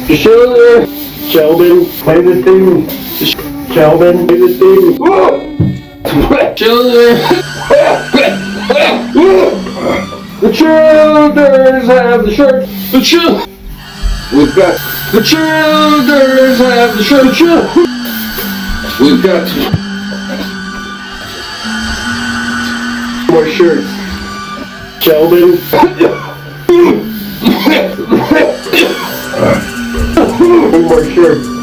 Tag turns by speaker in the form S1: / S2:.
S1: Shelbin, Shelbin, play the thing. Shelbin, play the thing. Children, the childers have the shirt. The children, we've got the childers have the shirt. We've got more shirts. Shelbin. One more shirt.